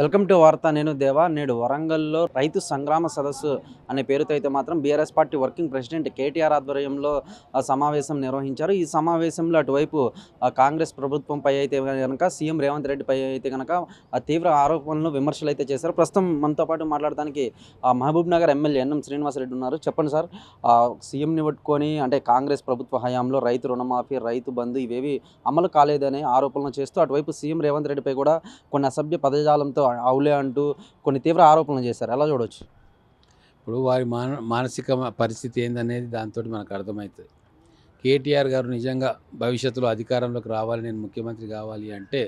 Welcome to వార్త నేను దేవా. నేడు వరంగల్లో రైతు సంగ్రామ సదస్సు అనే పేరుతో అయితే మాత్రం BRS party working president KTR ఆధ్వర్యంలో సమావేశం నిర్వహించారు. ఈ సమావేశంలో అటువైపు కాంగ్రెస్ ప్రభుత్వంపై అయితే కనుక సీఎం రేవంత్ రెడ్డిపై అయితే కనుక తీవ్ర ఆరోపణలు విమర్శలు అయితే చేశారు. ప్రస్తుతం మనతో పాటు మాట్లాడడానికి మహబూబ్ నగర్ ఎమ్మెల్యే ఎన్ఎం శ్రీనివాసరెడ్డి ఉన్నారు. చెప్పండి సార్, సీఎంని పట్టుకొని అంటే కాంగ్రెస్ ప్రభుత్వ హయాంలో రైతు రుణమాఫీ, రైతు బంధు ఇవేవి అమలు కాలేదనే ఆరోపణలు చేస్తూ అటువైపు సీఎం రేవంత్ రెడ్డిపై కూడా కొన్ని అసభ్య పదజాలంతో అవులే అంటూ కొన్ని తీవ్ర ఆరోపణలు చేశారు. ఎలా చూడవచ్చు? ఇప్పుడు వారి మానసిక పరిస్థితి ఏందనేది దాంతో మనకు అర్థమవుతుంది. కేటీఆర్ గారు నిజంగా భవిష్యత్తులో అధికారంలోకి రావాలి, నేను ముఖ్యమంత్రి కావాలి అంటే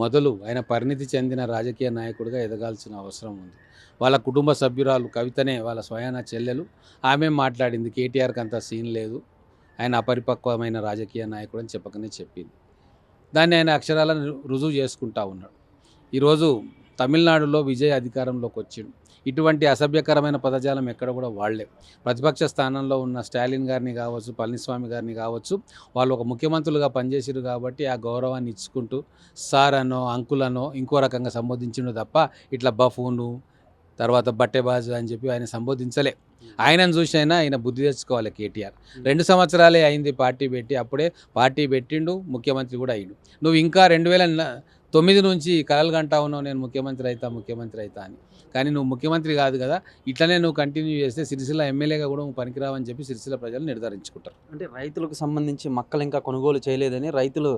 మొదలు ఆయన పరిణితి చెందిన రాజకీయ నాయకుడిగా ఎదగాల్సిన అవసరం ఉంది. వాళ్ళ కుటుంబ సభ్యురాలు కవితనే వాళ్ళ స్వయాన చెల్లెలు, ఆమె మాట్లాడింది కేటీఆర్కి అంత సీన్ లేదు, ఆయన అపరిపక్వమైన రాజకీయ నాయకుడు అని చెప్పకనే చెప్పింది. దాన్ని ఆయన అక్షరాలను రుజువు చేసుకుంటా ఉన్నాడు. ఈరోజు తమిళనాడులో విజయ్ అధికారంలోకి వచ్చిండు. ఇటువంటి అసభ్యకరమైన పదజాలం ఎక్కడ కూడా వాడలేవు. ప్రతిపక్ష స్థానంలో ఉన్న స్టాలిన్ గారిని కావచ్చు, పళనిస్వామి గారిని కావచ్చు, వాళ్ళు ఒక ముఖ్యమంత్రులుగా పనిచేసారు కాబట్టి ఆ గౌరవాన్ని ఇచ్చుకుంటూ సార్ అనో అంకుల్ అనో ఇంకో రకంగా సంబోధించిండు తప్ప ఇట్లా బఫూను తర్వాత బట్టెబాజు అని చెప్పి ఆయన సంబోధించలే. ఆయనను చూసి అయినా ఆయన బుద్ధి తెచ్చుకోవాలి. కేటీఆర్ 2 సంవత్సరాలే అయింది పార్టీ పెట్టి, అప్పుడే పార్టీ పెట్టిండు, ముఖ్యమంత్రి కూడా అయ్యిండు. నువ్వు ఇంకా 2009 నుంచి కలలు కంటా ఉన్నావు, నేను ముఖ్యమంత్రి అవుతా అని. కానీ నువ్వు ముఖ్యమంత్రి కాదు కదా, ఇట్లనే నువ్వు కంటిన్యూ చేస్తే సిరిసిల్ల ఎమ్మెల్యేగా కూడా నువ్వు పనికిరావని చెప్పి సిరిసిల్ల ప్రజలు నిర్ధారించుకుంటారు. అంటే రైతులకు సంబంధించి మక్కలు ఇంకా కొనుగోలు చేయలేదని రైతులు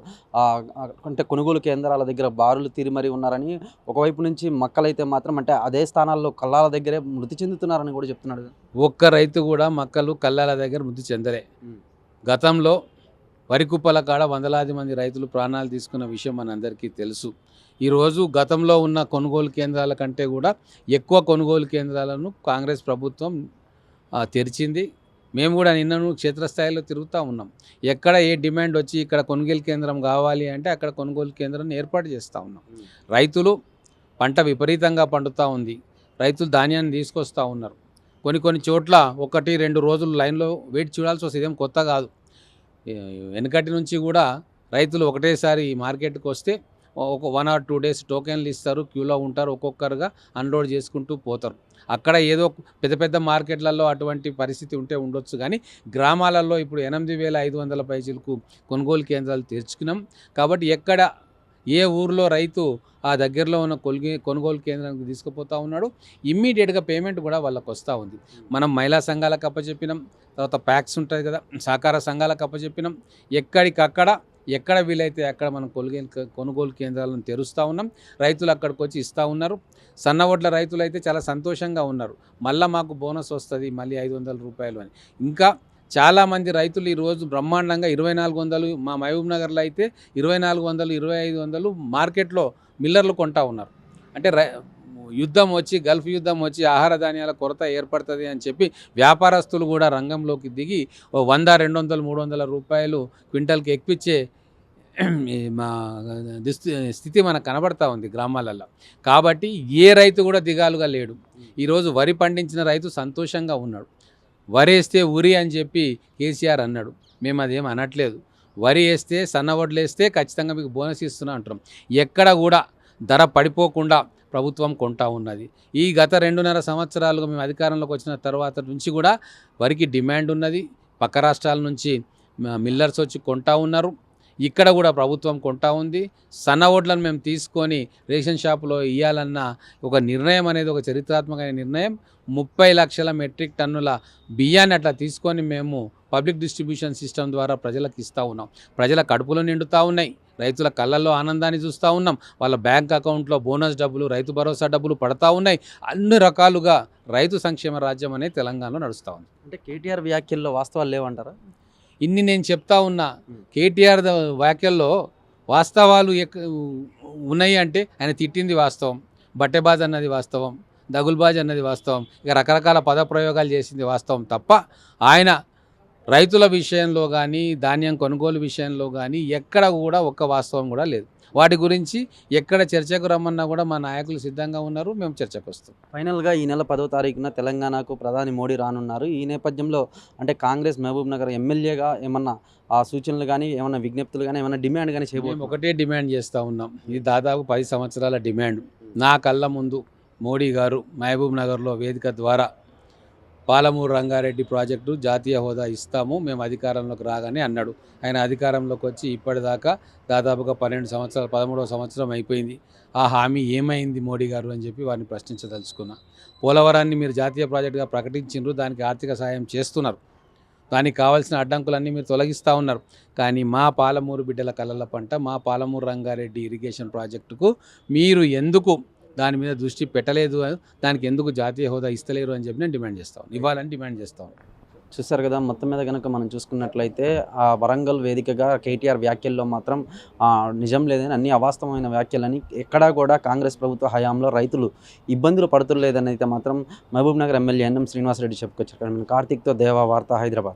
అంటే కొనుగోలు కేంద్రాల దగ్గర బారులు తీరి మరీ ఉన్నారని, ఒకవైపు నుంచి మక్కలైతే మాత్రం అంటే అదే స్థానాల్లో కల్లాల దగ్గరే మృతి చెందుతున్నారని కూడా చెప్తున్నాడు. ఒక్క రైతు కూడా మక్కలు కల్లాల దగ్గర మృతి చెందలే. గతంలో వరికుప్పల కాడ వందలాది మంది రైతులు ప్రాణాలు తీసుకున్న విషయం మనందరికీ తెలుసు. ఈరోజు గతంలో ఉన్న కొనుగోలు కేంద్రాల కంటే కూడా ఎక్కువ కొనుగోలు కేంద్రాలను కాంగ్రెస్ ప్రభుత్వం తెరిచింది. మేము కూడా నిన్నను క్షేత్రస్థాయిలో తిరుగుతూ ఉన్నాం. ఎక్కడ ఏ డిమాండ్ వచ్చి ఇక్కడ కొనుగోలు కేంద్రం కావాలి అంటే అక్కడ కొనుగోలు కేంద్రాన్ని ఏర్పాటు చేస్తూ ఉన్నాం. రైతులు పంట విపరీతంగా పండుతూ ఉంది, రైతులు ధాన్యాన్ని తీసుకొస్తూ ఉన్నారు. కొన్ని చోట్ల 1-2 రోజులు లైన్లో వెయిట్ చూడాల్సి వస్తుంది. ఇదేం కొత్త కాదు. వెనకటి నుంచి కూడా రైతులు ఒకటేసారి మార్కెట్కి వస్తే ఒక 1 or 2 days టోకెన్లు ఇస్తారు, క్యూలో ఉంటారు, ఒక్కొక్కరుగా అన్లోడ్ చేసుకుంటూ పోతారు. అక్కడ ఏదో పెద్ద మార్కెట్లలో అటువంటి పరిస్థితి ఉంటే ఉండొచ్చు, కానీ గ్రామాలలో ఇప్పుడు 8,500 పైసలకు కొనుగోలు కేంద్రాలు తెరుచుకున్నాం. కాబట్టి ఎక్కడ ఏ ఊరిలో రైతు ఆ దగ్గరలో ఉన్న కొనుగోలు కేంద్రానికి తీసుకుపోతూ ఉన్నాడు, ఇమ్మీడియట్గా పేమెంట్ కూడా వాళ్ళకు వస్తూ ఉంది. మనం మహిళా సంఘాలకు అప్పచెప్పినాం, తర్వాత ప్యాక్స్ ఉంటుంది కదా, సహకార సంఘాలకు అప్పచెప్పినాం. ఎక్కడ వీలైతే అక్కడ మనం కొనుగోలు కేంద్రాలను తెరుస్తూ ఉన్నాం. రైతులు అక్కడికి వచ్చి ఇస్తూ ఉన్నారు. సన్న వడ్ల రైతులు అయితే చాలా సంతోషంగా ఉన్నారు. మళ్ళీ మాకు బోనస్ వస్తుంది, మళ్ళీ 500 రూపాయలు అని. ఇంకా చాలామంది రైతులు ఈరోజు బ్రహ్మాండంగా 2,400, మా మహబూబ్ నగర్లో అయితే 2,400, 2,500 మార్కెట్లో మిల్లర్లు కొంటా ఉన్నారు. అంటే గల్ఫ్ యుద్ధం వచ్చి ఆహార ధాన్యాల కొరత ఏర్పడుతుంది అని చెప్పి వ్యాపారస్తులు కూడా రంగంలోకి దిగి 100, 200, 300 రూపాయలు క్వింటల్కి ఎక్కిచ్చే మా స్థితి మనకు కనబడతా ఉంది గ్రామాలలో. కాబట్టి ఏ రైతు కూడా దిగాలుగా లేడు. ఈరోజు వరి పండించిన రైతు సంతోషంగా ఉన్నాడు. వరి వేస్తే ఉరి అని చెప్పి కేసీఆర్ అన్నాడు. మేము అదేం అనట్లేదు. వరి వేస్తే సన్నవడ్లు వేస్తే ఖచ్చితంగా మీకు బోనస్ ఇస్తున్నా అంటున్నాం. ఎక్కడ కూడా ధర పడిపోకుండా ప్రభుత్వం కొంటా ఉన్నది. ఈ గత 2.5 సంవత్సరాలుగా మేము అధికారంలోకి వచ్చిన తర్వాత నుంచి కూడా వరికి డిమాండ్ ఉన్నది. పక్క రాష్ట్రాల నుంచి మిల్లర్స్ వచ్చి కొంటా ఉన్నారు. ఇక్కడ కూడా ప్రభుత్వం కొంటా ఉంది. సన్న ఓట్లను మేము తీసుకొని రేషన్ షాపులో ఇవ్వాలన్న ఒక నిర్ణయం అనేది ఒక చరిత్రాత్మకమైన నిర్ణయం. 30 లక్షల మెట్రిక్ టన్నుల బియ్యాన్ని అట్లా తీసుకొని మేము పబ్లిక్ డిస్ట్రిబ్యూషన్ సిస్టమ్ ద్వారా ప్రజలకు ఇస్తూ ఉన్నాం. ప్రజల కడుపులో నిండుతూ ఉన్నాయి, రైతుల కళ్ళల్లో ఆనందాన్ని చూస్తూ ఉన్నాం. వాళ్ళ బ్యాంక్ అకౌంట్లో బోనస్ డబ్బులు, రైతు భరోసా డబ్బులు పడతా ఉన్నాయి. అన్ని రకాలుగా రైతు సంక్షేమ రాజ్యం అనేది తెలంగాణలో నడుస్తూ ఉంది. అంటే కేటీఆర్ వ్యాఖ్యల్లో వాస్తవాలు లేవంటారా? ఇన్ని నేను చెప్తా ఉన్నా, కేటీఆర్ వ్యాఖ్యల్లో వాస్తవాలు ఉన్నాయి అంటే ఆయన తిట్టింది వాస్తవం, బట్టెబాజ్ అన్నది వాస్తవం, దగుల్బాజ్ అన్నది వాస్తవం, ఇక రకరకాల పదప్రయోగాలు చేసింది వాస్తవం తప్ప ఆయన రైతుల విషయంలో కానీ ధాన్యం కొనుగోలు విషయంలో కానీ ఎక్కడ కూడా ఒక్క వాస్తవం కూడా లేదు. వాటి గురించి ఎక్కడ చర్చకు రమ్మన్నా కూడా మా నాయకులు సిద్ధంగా ఉన్నారు, మేము చర్చకు వస్తాం. ఫైనల్గా ఈ నెల 10వ తారీఖున తెలంగాణకు ప్రధాని మోడీ రానున్నారు. ఈ నేపథ్యంలో అంటే కాంగ్రెస్ మహబూబ్ నగర్ ఎమ్మెల్యేగా ఏమన్నా సూచనలు కానీ, ఏమన్నా విజ్ఞప్తులు కానీ, ఏమన్నా డిమాండ్ కానీ చేయబోతున్నాం? ఒకటే డిమాండ్ చేస్తూ ఉన్నాం. ఇది దాదాపు 10 సంవత్సరాల డిమాండ్. నా కళ్ళ ముందు మోడీ గారు మహబూబ్ నగర్లో వేదిక ద్వారా పాలమూరు రంగారెడ్డి ప్రాజెక్టు జాతీయ హోదా ఇస్తాము మేము అధికారంలోకి రాగానే అన్నాడు. ఆయన అధికారంలోకి వచ్చి ఇప్పటిదాకా దాదాపుగా 12 సంవత్సరాలు 13వ సంవత్సరం అయిపోయింది. ఆ హామీ ఏమైంది మోడీ గారు అని చెప్పి వారిని ప్రశ్నించదలుచుకున్నా. పోలవరాన్ని మీరు జాతీయ ప్రాజెక్టుగా ప్రకటించిండ్రు, దానికి ఆర్థిక సాయం చేస్తున్నారు, దానికి కావాల్సిన అడ్డంకులన్నీ మీరు తొలగిస్తూ ఉన్నారు. కానీ మా పాలమూరు బిడ్డల కలల పంట మా పాలమూరు రంగారెడ్డి ఇరిగేషన్ ప్రాజెక్టుకు మీరు ఎందుకు దాని మీద దృష్టి పెట్టలేదు, దానికి ఎందుకు జాతీయ హోదా ఇస్తలేరు అని చెప్పి నేను డిమాండ్ చేస్తాను, ఇవ్వాలని డిమాండ్ చేస్తాను. చూస్తారు కదా, మొత్తం మీద కనుక మనం చూసుకున్నట్లయితే ఆ వరంగల్ వేదికగా కేటీఆర్ వ్యాఖ్యల్లో మాత్రం నిజం లేదని, అన్ని అవాస్తవమైన వ్యాఖ్యలని, ఎక్కడా కూడా కాంగ్రెస్ ప్రభుత్వ హయాంలో రైతులు ఇబ్బందులు పడుతులేదని అయితే మాత్రం మహబూబ్ నగర్ ఎమ్మెల్యే ఎన్ఎం శ్రీనివాసరెడ్డి చెప్పుకొచ్చారు. కార్తీక్తో దేవా వార్త, హైదరాబాద్.